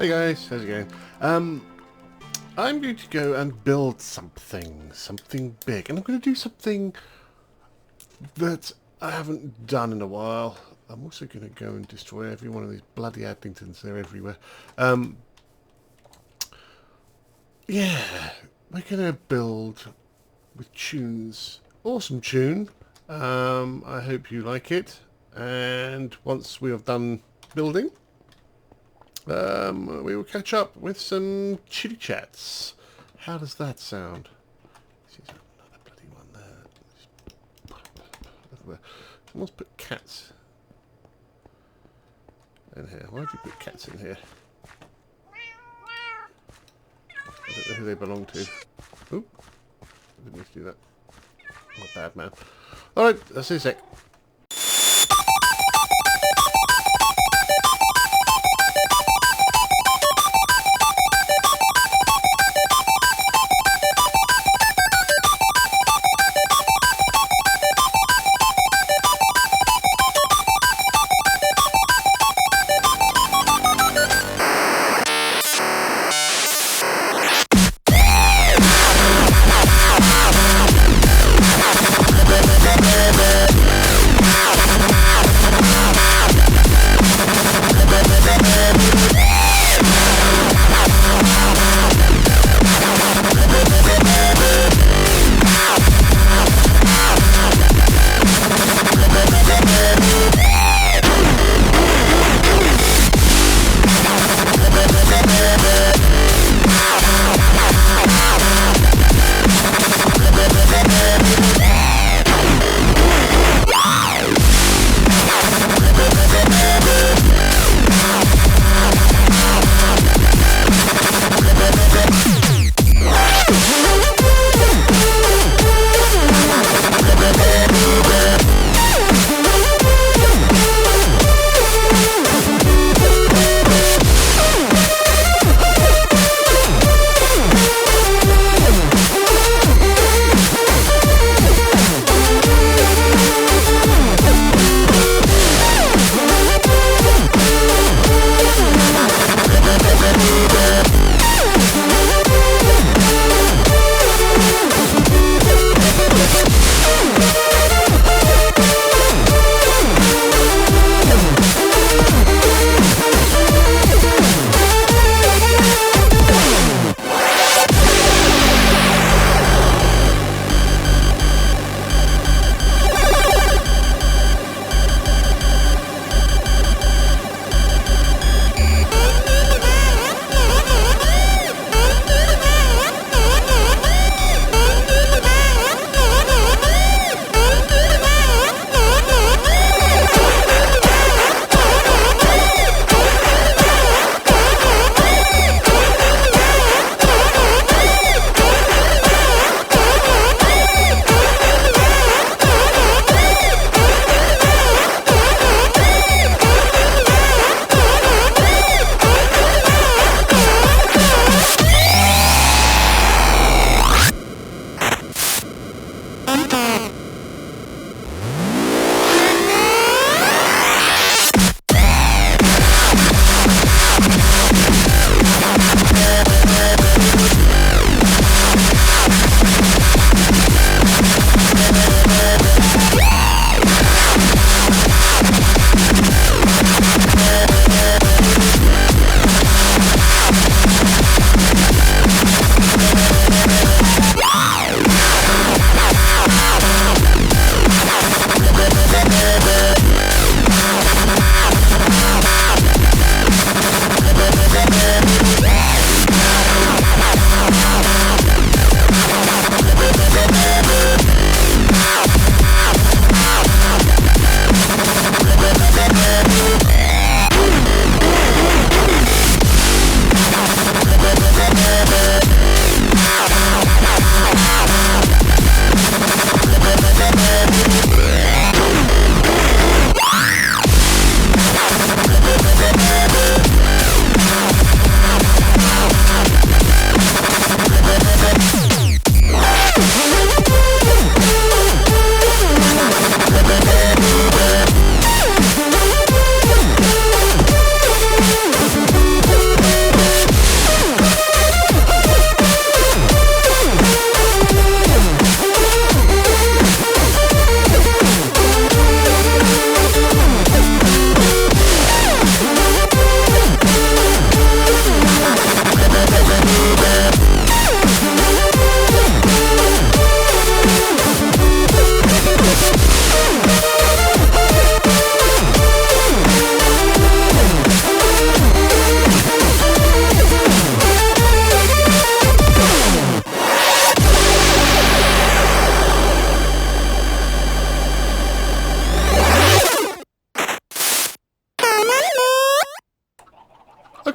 Hey guys, how's it going? I'm going to go and build something big, and I'm going to do something that I haven't done in a while. I'm also going to go and destroy every one of these bloody Addingtons. They're everywhere. Yeah, we're going to build with tunes. Awesome tune. I hope you like it. And once we have done building, we will catch up with some chitty chats. How does that sound? This is another bloody one there. Someone's put cats in here. Why did you put cats in here? I don't know who they belong to. Oop. I didn't need to do that. I'm a bad man. Alright, I'll see you in a sec.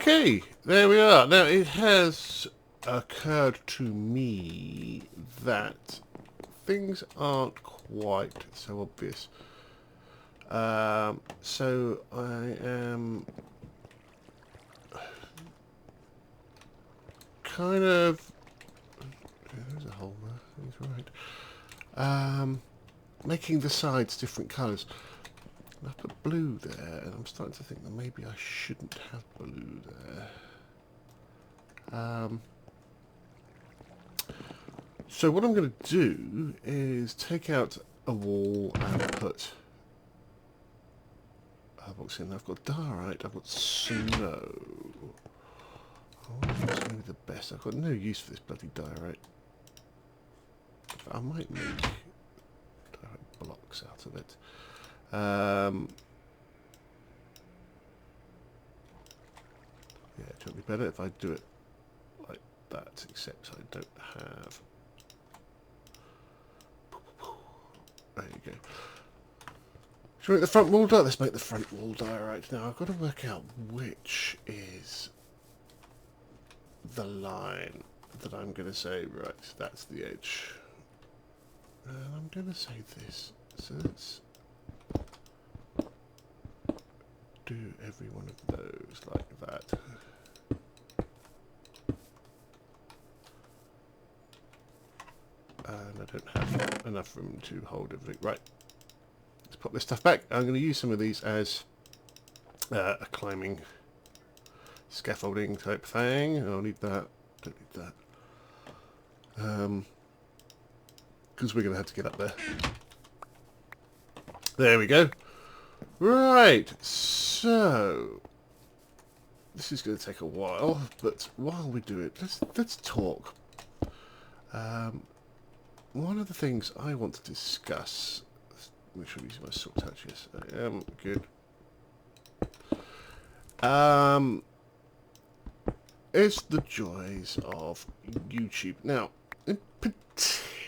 Okay, there we are. Now, it has occurred to me that things aren't quite so obvious. So I am kind of... There's a hole there. He's right. Making the sides different colours. I put blue there, and I'm starting to think that maybe I shouldn't have blue there. So what I'm going to do is take out a wall and put what's in there. I've got diorite, I've got snow. Oh, that's maybe the best. I've got no use for this bloody diorite. I might make diorite blocks out of it. Yeah, it would be better if I do it like that, except I don't have... There you go. Should we make the front wall diorite? Let's make the front wall diorite. Now, I've got to work out which is the line that I'm going to say, right, that's the edge. And I'm going to say this. So let's do every one of those like that. And I don't have enough room to hold everything. Right, let's pop this stuff back. I'm going to use some of these as a climbing scaffolding type thing. I'll need that. Don't need that. Because we're going to have to get up there. There we go. Right, so this is going to take a while, but while we do it, let's talk. One of the things I want to discuss, make sure I'm using my silk touch, yes, I am, good. Is the joys of YouTube. Now, in particular,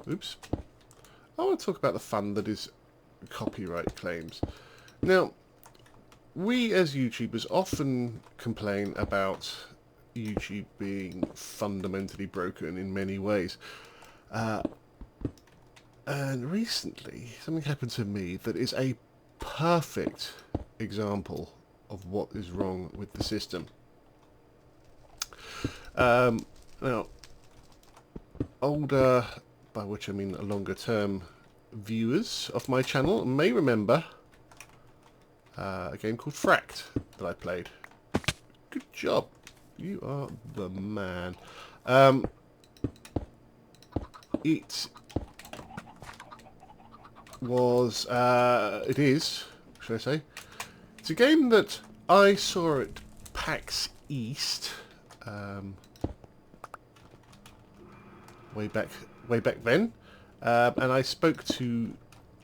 oops, I want to talk about the fun that is copyright claims. Now, we as YouTubers often complain about YouTube being fundamentally broken in many ways. And recently, something happened to me that is a perfect example of what is wrong with the system. Now, older, by which I mean longer term viewers of my channel may remember a game called Fracked that I played. Good job. You are the man. It was, it is, should I say, it's a game that I saw at PAX East way back then, and I spoke to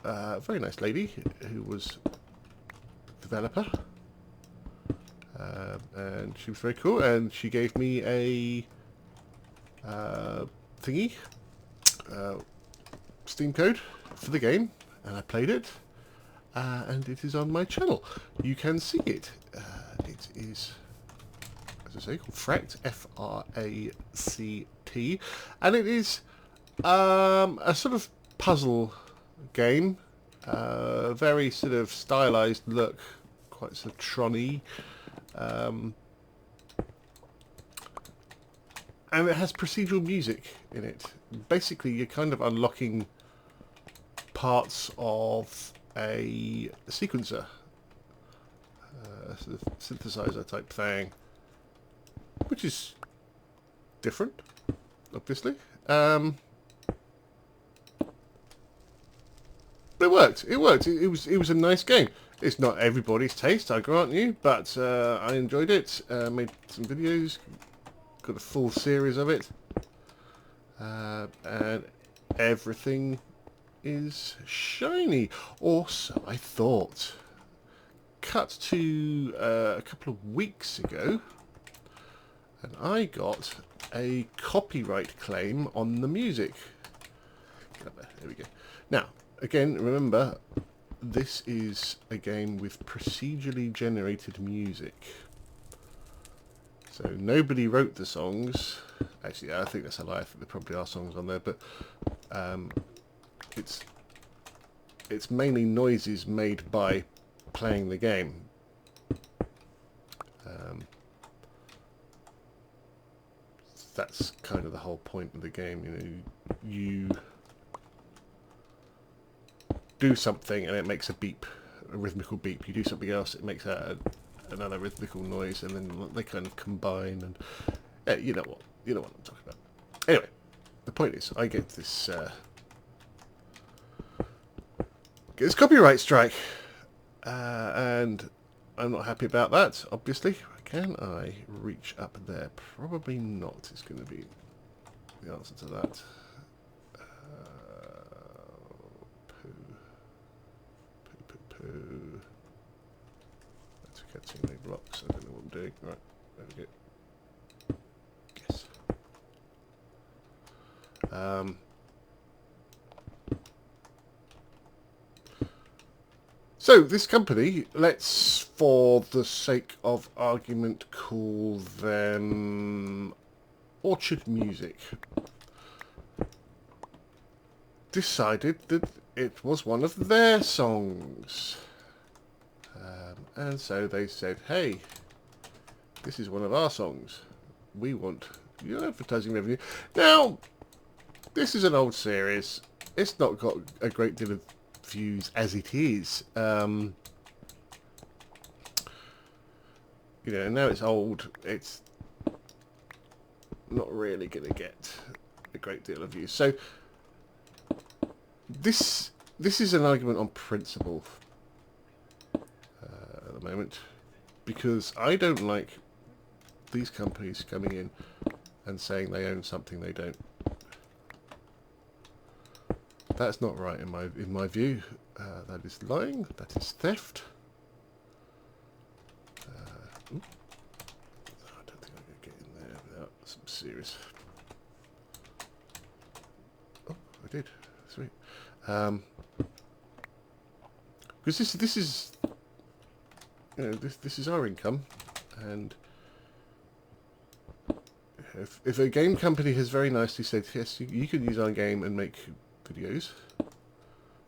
a very nice lady who was a developer. And she was very cool, and she gave me a thingy, Steam code for the game, and I played it, and it is on my channel. You can see it. It is, as I say, called Fracked, F-R-A-C-T, and it is a sort of puzzle game, very sort of stylized look, quite sort of Tron-y. And it has procedural music in it. Basically, you're kind of unlocking parts of a sequencer, sort of synthesizer type thing, which is different, obviously. But it worked. It worked. It was a nice game. It's not everybody's taste, I grant you, but I enjoyed it. Made some videos, got a full series of it, and everything is shiny, or so I thought. Cut to a couple of weeks ago, and I got a copyright claim on the music. There we go. Now, again, remember, this is a game with procedurally generated music. So nobody wrote the songs. Actually, I think that's a lie. I think there probably are songs on there, but it's mainly noises made by playing the game. That's kind of the whole point of the game. You know, you do something and it makes a beep, a rhythmical beep. You do something else, it makes another rhythmical noise, and then they kind of combine. And you know what I'm talking about. Anyway, the point is, I get this copyright strike, and I'm not happy about that. Obviously, can I reach up there? Probably not. Is going to be the answer to that. Poo. Let's get too many blocks. I don't know what I'm doing. Right, there we go. Yes. So this company, let's, for the sake of argument, call them Orchard Music, decided that it was one of their songs. And so they said, hey, this is one of our songs. We want your advertising revenue. Now, this is an old series. It's not got a great deal of views as it is. You know, now it's old. It's not really going to get a great deal of views. So this is an argument on principle at the moment, because I don't like these companies coming in and saying they own something they don't. That's not right in my view. That is lying. That is theft. I don't think I'm going to get in there without some serious. Oh, I did. Sweet. Because this is, you know, this is our income, and if a game company has very nicely said, yes, you can use our game and make videos,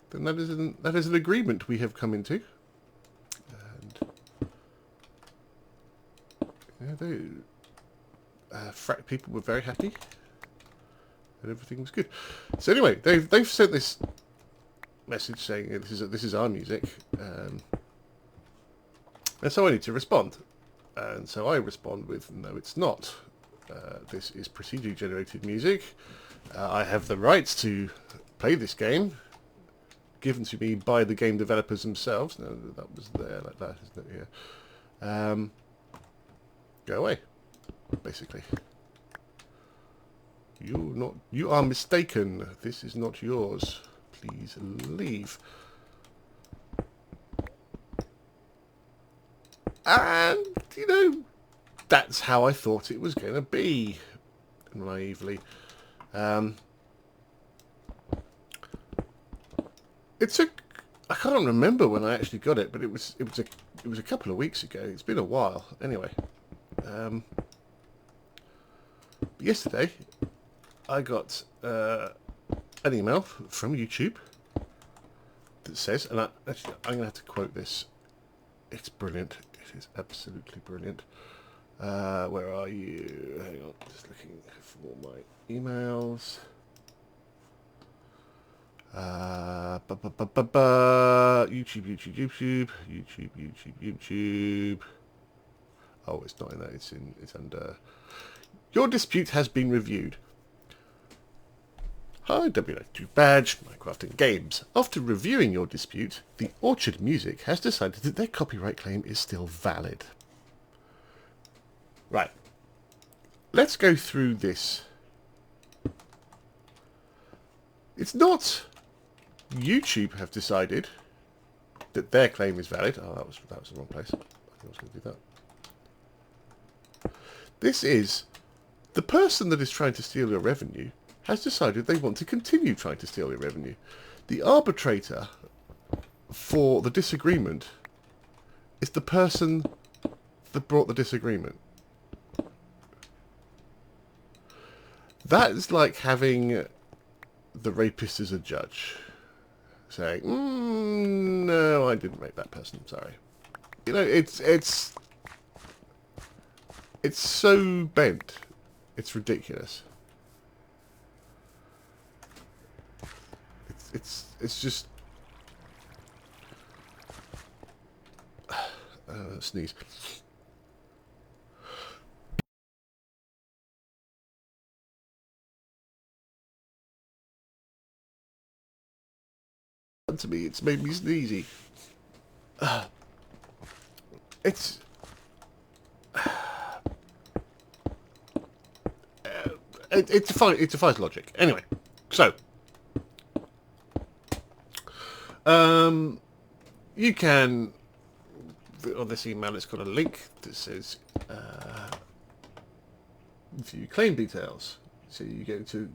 then that is an agreement we have come into, and Frack people were very happy, and everything was good. So anyway, they've sent this message saying this is our music, and so I need to respond, and so I respond with, no, it's not. This is procedurally generated music. I have the rights to play this game, given to me by the game developers themselves. No, that was there like that, isn't it? Yeah. Go away, basically. You are mistaken. This is not yours. Please leave. And, you know, that's how I thought it was going to be, naively. I can't remember when I actually got it, but it was a couple of weeks ago. It's been a while, anyway. Yesterday, I got an email from YouTube that says, and I'm going to have to quote this. It's brilliant. It is absolutely brilliant. Where are you? Hang on, just looking for my emails. YouTube. Oh, it's not in that. It's under. Your dispute has been reviewed. Hi, W92 Badge, Minecraft and Games. After reviewing your dispute, the Orchard Music has decided that their copyright claim is still valid. Right. Let's go through this. It's not YouTube have decided that their claim is valid. Oh, that was the wrong place. I think I was going to do that. This is the person that is trying to steal your revenue has decided they want to continue trying to steal your revenue. The arbitrator for the disagreement is the person that brought the disagreement. That is like having the rapist as a judge, saying, "No, I didn't rape that person. Sorry." You know, it's so bent, it's ridiculous. It's just sneeze. To me, it's made me sneezy. It's it defies logic. Anyway, so you can, on this email, it's got a link that says view claim details. So you go to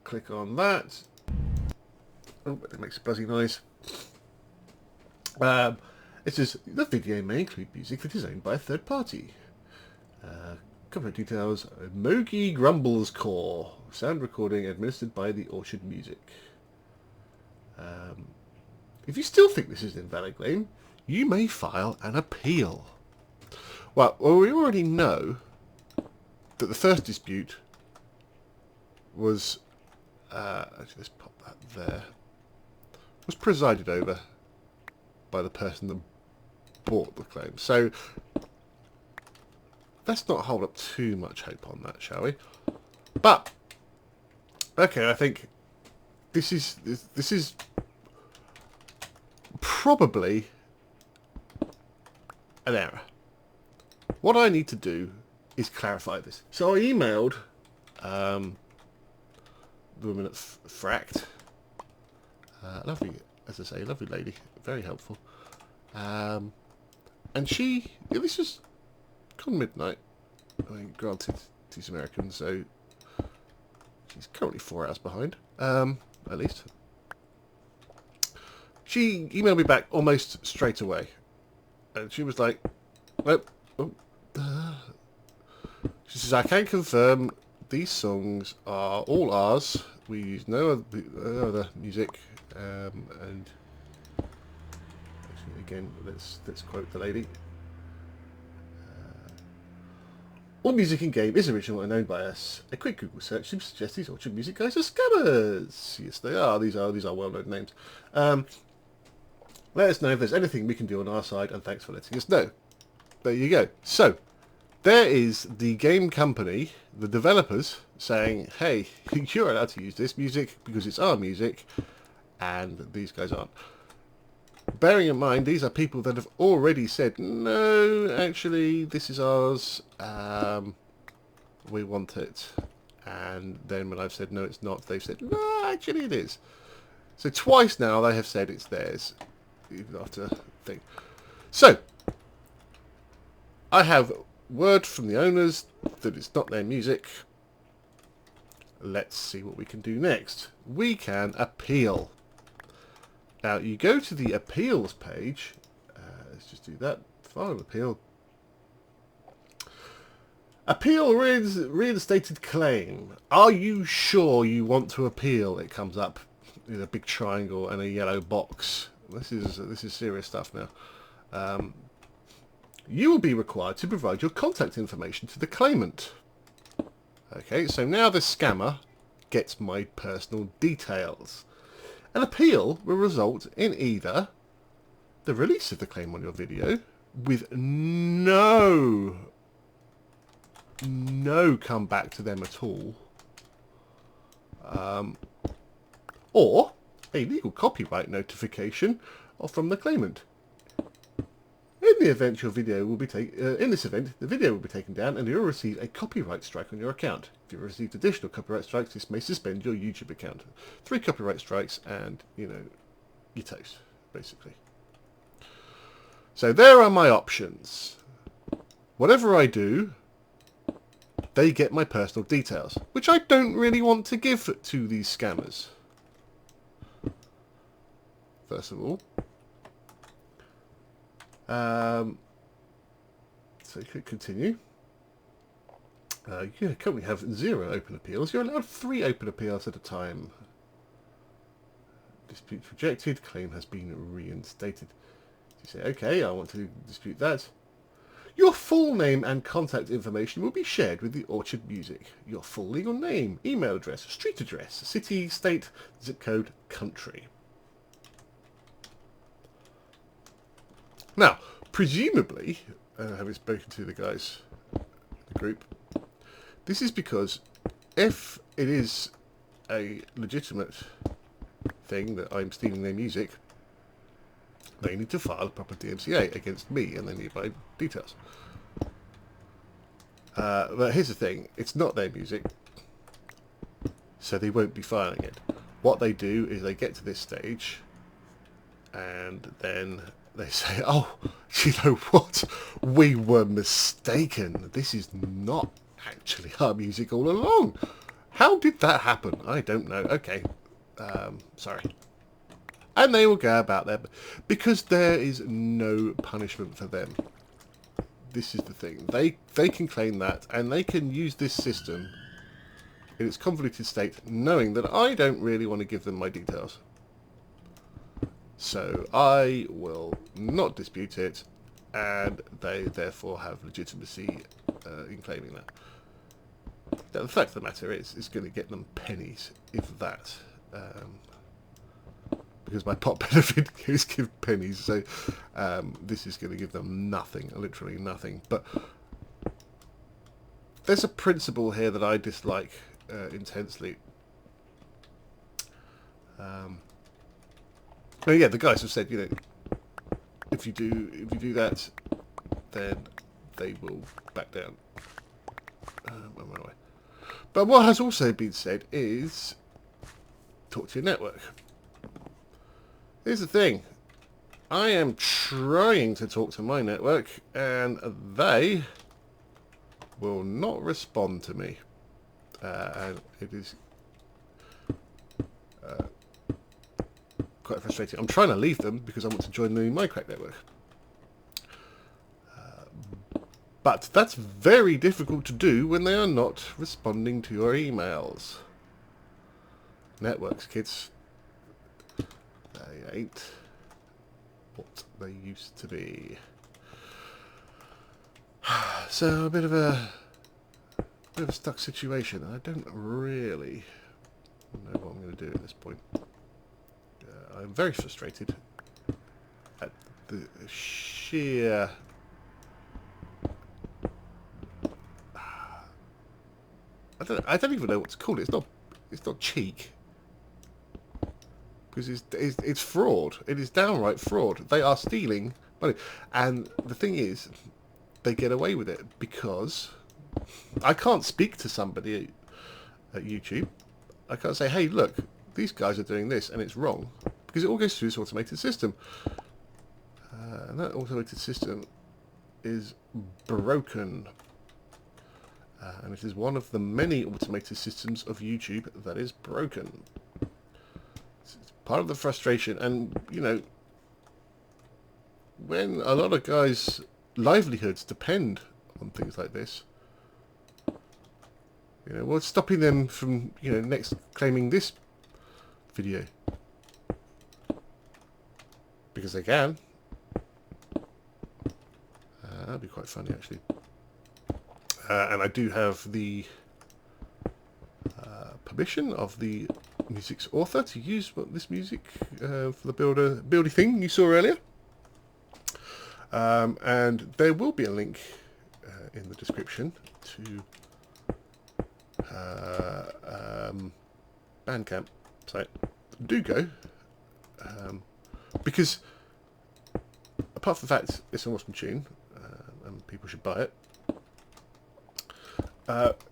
click on that. Oh, but it makes a buzzy noise. It says the video may include music that is owned by a third party. Copyright details: Mogi Grumbles Core, sound recording administered by the Orchard Music. If you still think this is an invalid claim, you may file an appeal. Well, we already know that the first dispute was, actually let's pop that there, was presided over by the person that bought the claim. So let's not hold up too much hope on that, shall we? But okay, I think this is probably an error. What I need to do is clarify this. So I emailed the woman at Fracked, lovely, as I say, lovely lady, very helpful, and she, this was gone midnight, I mean, granted, she's American, so she's currently 4 hours behind, at least. She emailed me back almost straight away, and she was like, nope. She says, I can confirm these songs are all ours. We use no other music. And actually, again, let's quote the lady. All music in game is original and owned by us. A quick Google search seems to suggest these Orchard Music guys are scammers. Yes, they are. These are well-known names. Let us know if there's anything we can do on our side, and thanks for letting us know. There you go. So, there is the game company, the developers, saying, hey, you're allowed to use this music because it's our music, and these guys aren't. Bearing in mind, these are people that have already said, no, actually, this is ours, we want it. And then when I've said, no, it's not, they've said, no, actually it is. So twice now they have said it's theirs, even after thing. So, I have word from the owners that it's not their music. Let's see what we can do next. We can appeal. Now, you go to the appeals page. Let's just do that. File appeal. Appeal reinstated claim. Are you sure you want to appeal? It comes up with a big triangle and a yellow box. This is serious stuff now. You will be required to provide your contact information to the claimant. Okay, so now the scammer gets my personal details. An appeal will result in either the release of the claim on your video with no come back to them at all, or a legal copyright notification from the claimant. In the event your video will be in this event, the video will be taken down and you'll receive a copyright strike on your account. If you've received additional copyright strikes, this may suspend your YouTube account. 3 copyright strikes and, you know, you're toast, basically. So there are my options. Whatever I do, they get my personal details, which I don't really want to give to these scammers. First of all, So you could continue. You currently have 0 open appeals. You're allowed 3 open appeals at a time. Dispute rejected. Claim has been reinstated. You say, okay, I want to dispute that. Your full name and contact information will be shared with the Orchard Music. Your full legal name, email address, street address, city, state, zip code, country. Now, presumably, having spoken to the guys in the group, this is because if it is a legitimate thing that I'm stealing their music, they need to file a proper DMCA against me and they need my details. But here's the thing, it's not their music, so they won't be filing it. What they do is they get to this stage and then they say, oh, you know what, we were mistaken. This is not actually our music all along. How did that happen? I don't know. Okay, sorry. And they will go about their... Because there is no punishment for them. This is the thing. They can claim that, and they can use this system in its convoluted state, knowing that I don't really want to give them my details. So I will not dispute it, and they therefore have legitimacy in claiming that. Now, the fact of the matter is, it's going to get them pennies, if that. Because my pot benefit is give pennies, so this is going to give them nothing, literally nothing. But there's a principle here that I dislike intensely. Well, yeah, the guys have said, you know, if you do that, then they will back down. Where am I? But what has also been said is talk to your network. Here's the thing. I am trying to talk to my network, and they will not respond to me. And it is quite frustrating. I'm trying to leave them because I want to join the Mindcrack network. But that's very difficult to do when they are not responding to your emails. Networks, kids. They ain't what they used to be. So a bit of a stuck situation. I don't really know what I'm going to do at this point. I'm very frustrated at the sheer I don't even know what to call it. It's not cheek. Because it's fraud. It is downright fraud. They are stealing money. And the thing is, they get away with it because I can't speak to somebody at YouTube. I can't say, hey, look, these guys are doing this and it's wrong. Because it all goes through this automated system. And that automated system is broken. And it is one of the many automated systems of YouTube that is broken. It's part of the frustration, and you know, when a lot of guys' livelihoods depend on things like this, you know, what's stopping them from, you know, next claiming this video? Because they can. That'd be quite funny, actually. And I do have the permission of the music's author to use this music for the buildy thing you saw earlier. And there will be a link in the description to Bandcamp site. Do go, because apart from the fact it's an awesome tune and people should buy it,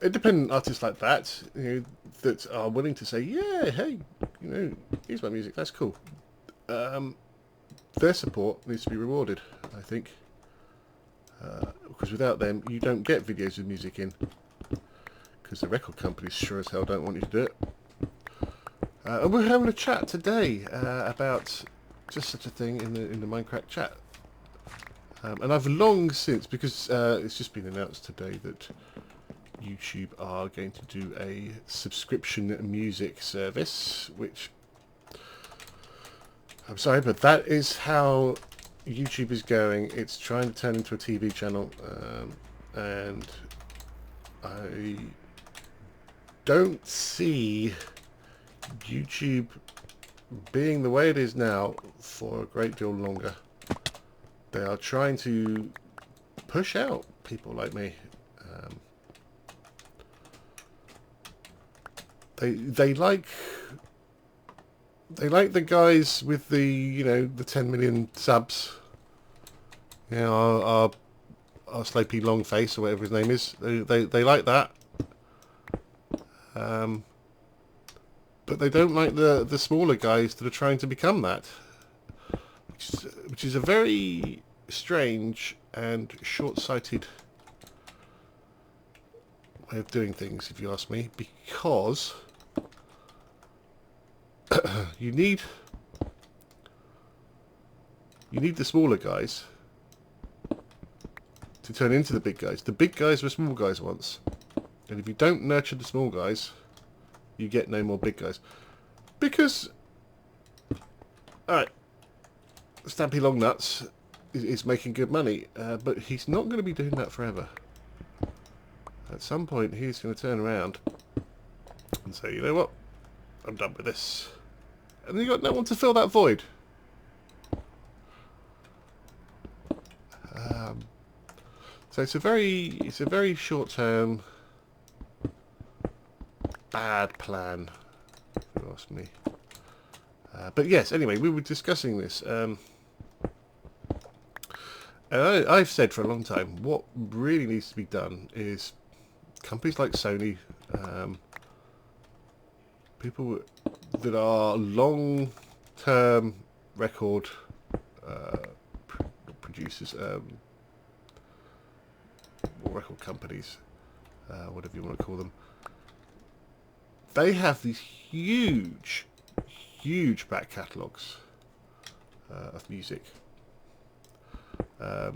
independent artists like that, you know, that are willing to say, yeah, hey, you know, here's my music, that's cool. Their support needs to be rewarded, I think, because without them, you don't get videos of music in, because the record companies sure as hell don't want you to do it. And we're having a chat today about just such a thing in the Mindcrack chat. And I've long since, because it's just been announced today that YouTube are going to do a subscription music service, which, I'm sorry, but that is how YouTube is going. It's trying to turn into a TV channel, and I don't see YouTube being the way it is now for a great deal longer. They are trying to push out people like me. They like the guys with the 10 million subs. Our Slopey Longface or whatever his name is. They like that. But they don't like the smaller guys that are trying to become that. Which is a very strange and short-sighted way of doing things, if you ask me, because you need the smaller guys to turn into the big guys. The big guys were small guys once, and if you don't nurture the small guys, you get no more big guys. Because, alright, Stampy Longnuts is making good money, but he's not going to be doing that forever. At some point, he's going to turn around and say, you know what, I'm done with this. And then you've got no one to fill that void. So it's a very short-term bad plan, if you ask me. But yes, anyway, we were discussing this. And I've said for a long time, what really needs to be done is companies like Sony, people that are long-term record producers, or record companies, whatever you want to call them. They have these huge back catalogues of music, a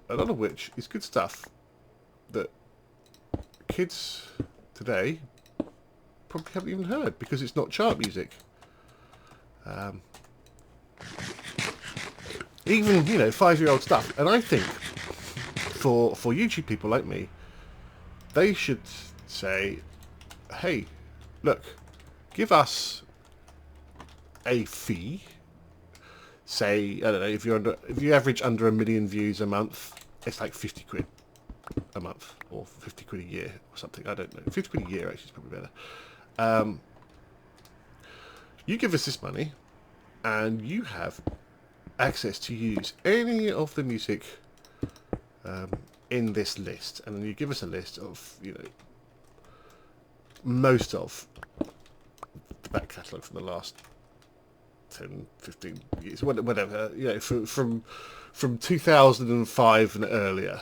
lot of which is good stuff that kids today probably haven't even heard because it's not chart music. Even 5-year-old stuff, and I think for YouTube people like me, they should say, hey, look, give us a fee. Say, I don't know, if you average under 1 million views a month, it's like 50 quid a month, or 50 quid a year, or something. I don't know. 50 quid a year actually is probably better. You give us this money, and you have access to use any of the music in this list, and then you give us a list of most of the back catalogue from the last 10, 15 years, whatever, from 2005 and earlier.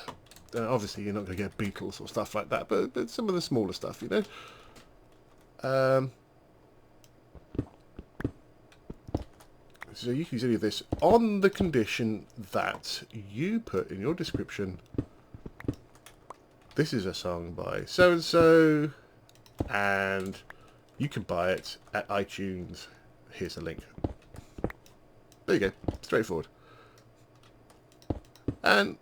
Obviously, you're not going to get Beatles or stuff like that, but some of the smaller stuff, So you can use any of this on the condition that you put in your description, this is a song by so-and-so, and you can buy it at iTunes. Here's a link. There you go. Straightforward. And,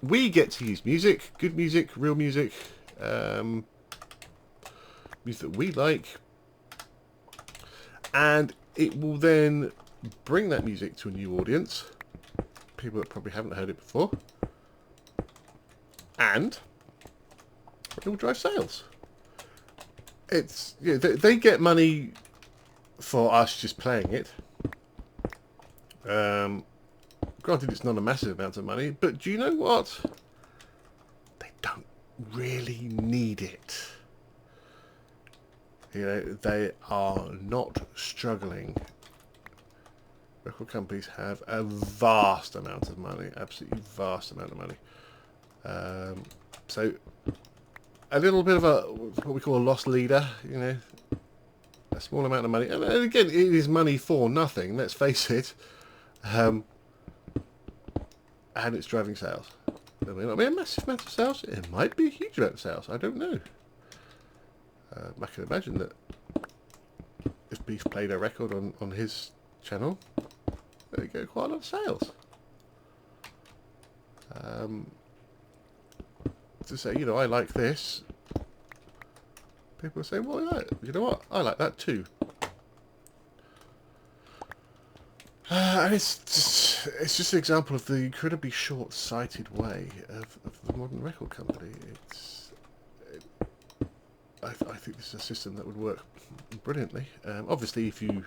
we get to use music, good music, real music, music that we like, and it will then bring that music to a new audience, people that probably haven't heard it before, and it will drive sales. It's they get money for us just playing it. Granted, it's not a massive amount of money, but do you know what? They don't really need it. They are not struggling. Record companies have a vast amount of money, absolutely vast amount of money. So a little bit of what we call a lost leader, a small amount of money. And again, it is money for nothing, let's face it. and it's driving sales. There may not be a massive amount of sales. It might be a huge amount of sales. I don't know. I can imagine that if Beef played a record on his channel, they get quite a lot of sales. To say, you know, I like this. People are saying, well, you know what? I like that too. And it's just an example of the incredibly short-sighted way of the modern record company. I think this is a system that would work brilliantly. Obviously, if you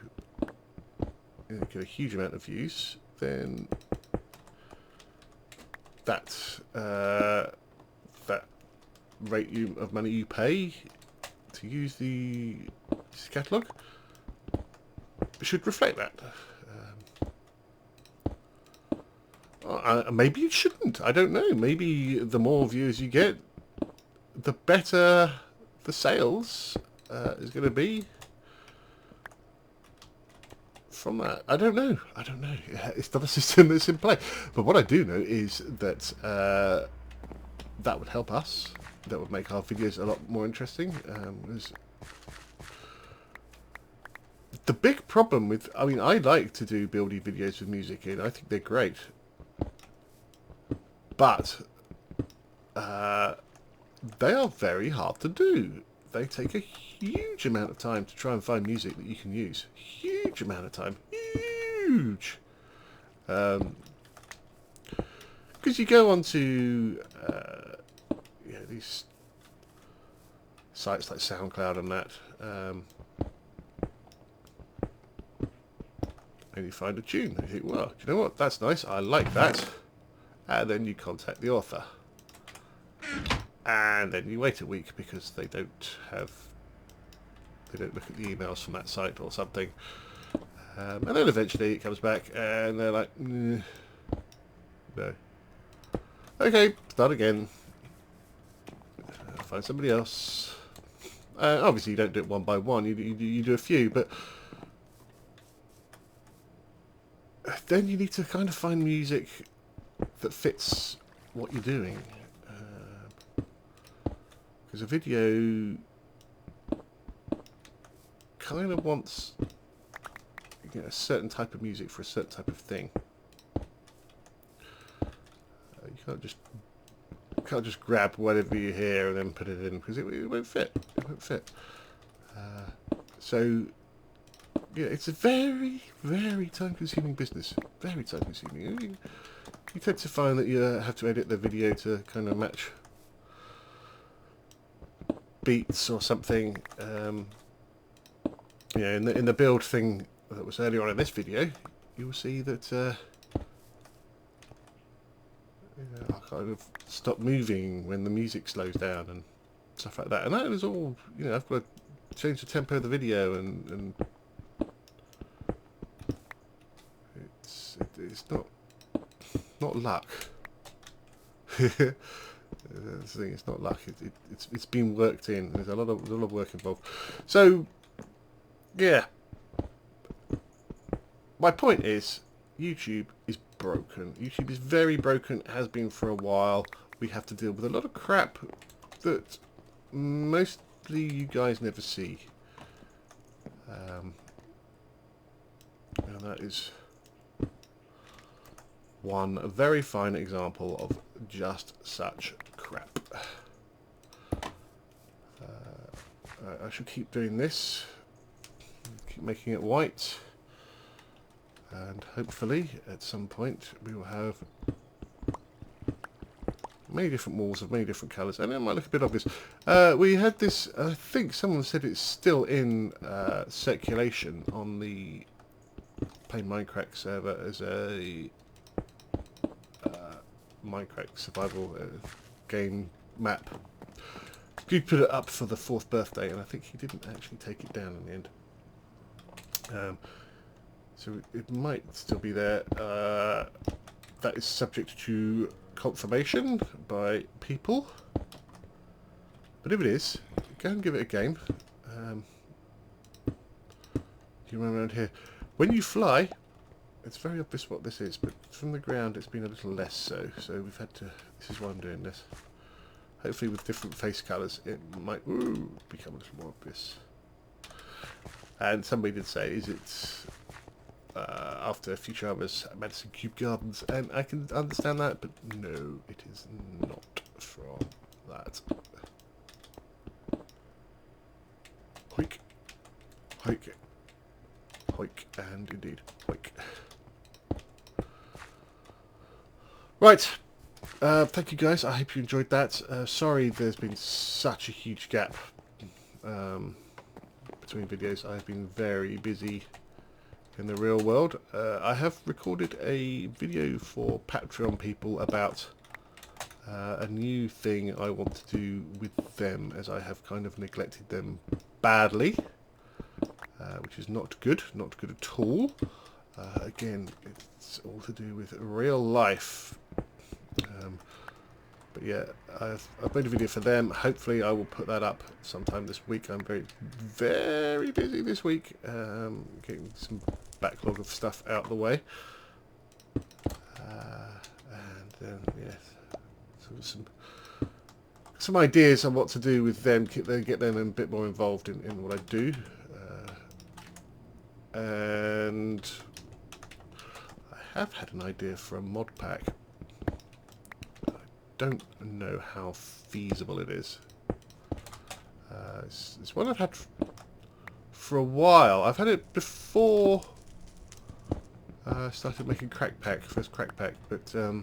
get a huge amount of views, then that rate of money you pay to use the catalogue should reflect that. Maybe it shouldn't. I don't know. Maybe the more viewers you get, the better the sales is going to be from that. I don't know. It's not a system that's in play. But what I do know is that that would help us. That would make our videos a lot more interesting. The big problem with... I mean, I like to do buildy videos with music in. I think they're great. But they are very hard to do. They take a huge amount of time to try and find music that you can use. Huge amount of time. Huge. Because you go onto these sites like SoundCloud and that, and you find a tune. And you think, well, do you know what? That's nice. I like that. And then you contact the author. And then you wait a week because they don't look at the emails from that site or something. And then eventually it comes back and they're like, no. Okay, start again. Find somebody else. Obviously you don't do it one by one, you do a few, but then you need to kind of find music that fits what you're doing. Because a video kind of wants a certain type of music for a certain type of thing. You can't just grab whatever you hear and then put it in, because it won't fit. It won't fit. So yeah, it's a very, very time-consuming business. Very time-consuming. You tend to find that you have to edit the video to kind of match beats or something. In the build thing that was earlier on in this video, you will see that I kind of stop moving when the music slows down and stuff like that. And that is all, I've got to change the tempo of the video, and it's not luck. That's the thing, it's not luck. It's been worked in. There's a lot of work involved. So yeah, my point is, YouTube is broken. YouTube is very broken. It has been for a while. We have to deal with a lot of crap that mostly you guys never see. And that is one very fine example of just such crap. I should keep doing this. Keep making it white. And hopefully, at some point, we will have many different walls of many different colours. And it might look a bit obvious. We had this, I think someone said it's still in circulation on the Play Mindcrack server as a Mindcrack survival game map. He put it up for the 4th birthday, and I think he didn't actually take it down in the end. So it might still be there. That is subject to confirmation by people. But if it is, go and give it a game. Do you remember around here? When you fly, it's very obvious what this is, but from the ground it's been a little less so. So we've had to. This is why I'm doing this. Hopefully, with different face colours, it might become a little more obvious. And somebody did say, "Is it after Futurama's Madison Cube Gardens?" And I can understand that, but no, it is not from that. Hoik, hoik, hoik, and indeed hoik. Right. Thank you guys. I hope you enjoyed that. Sorry there's been such a huge gap between videos. I've been very busy in the real world. I have recorded a video for Patreon people about a new thing I want to do with them, as I have kind of neglected them badly, which is not good at all. Again, it's all to do with real life. But yeah, I've made a video for them. Hopefully I will put that up sometime this week. I'm very busy this week, getting some backlog of stuff out of the way. And then, yes, so some ideas on what to do with them, get them a bit more involved in what I do. And I have had an idea for a mod pack. Don't know how feasible it is. It's one I've had for a while. I've had it before I started making first crack pack, but it's kind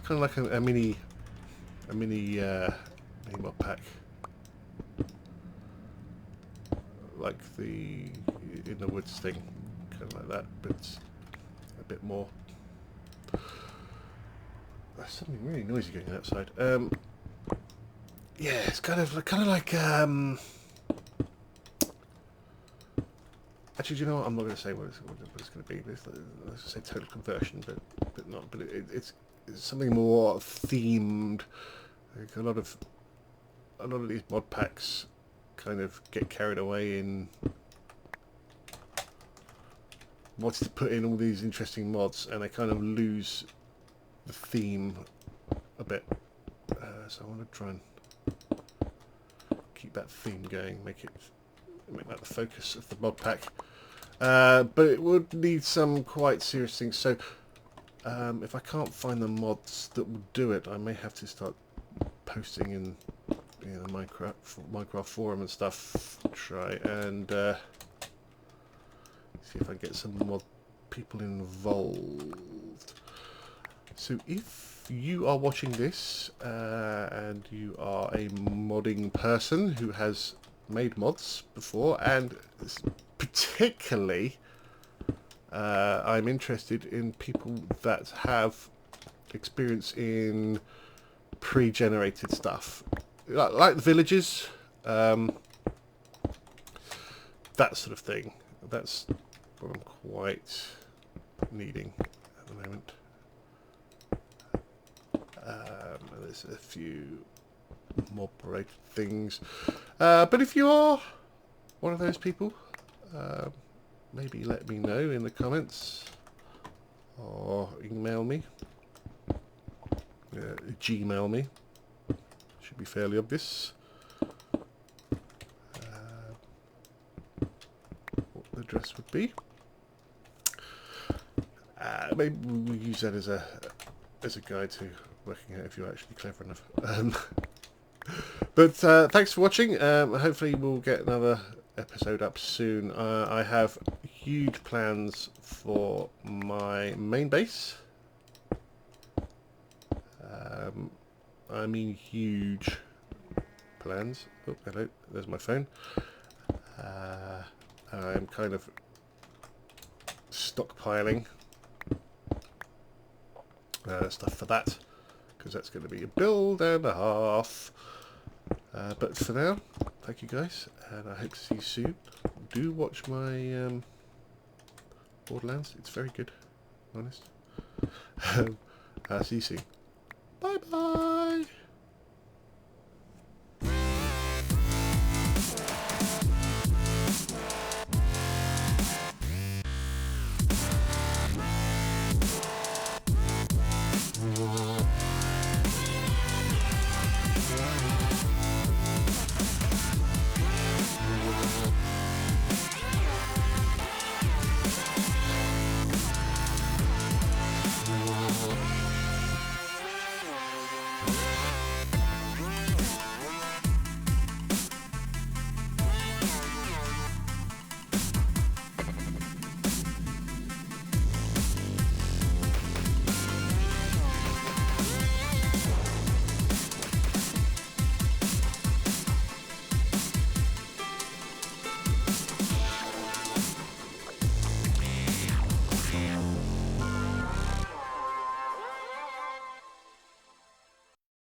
of like a mini mod pack, like the in the woods thing, kind of like that, but it's a bit more. There's something really noisy going outside. Yeah, it's kind of like. Actually, do you know what? I'm not going to say what it's going to be. Let's just say total conversion, but not. But it's something more themed. Like a lot of these mod packs kind of get carried away in wanting to put in all these interesting mods, and they kind of lose the theme a bit. So I want to try and keep that theme going, make that the focus of the mod pack. But it would need some quite serious things. So if I can't find the mods that will do it, I may have to start posting in the Minecraft forum and stuff. Try and see if I can get some mod people involved. So if you are watching this and you are a modding person who has made mods before, and particularly I'm interested in people that have experience in pre-generated stuff, like the villages, that sort of thing. That's what I'm quite needing at the moment. There's a few mob-related things, but if you are one of those people, maybe let me know in the comments or email me, Gmail me. Should be fairly obvious what the address would be. Maybe we'll use that as a guide to working out if you're actually clever enough. But thanks for watching. Hopefully we'll get another episode up soon. I have huge plans for my main base. I mean huge plans. Oh, hello, there's my phone. I'm kind of stockpiling stuff for that, because that's going to be a build and a half. But for now, thank you guys, and I hope to see you soon. Do watch my Borderlands, it's very good, honest. See you soon.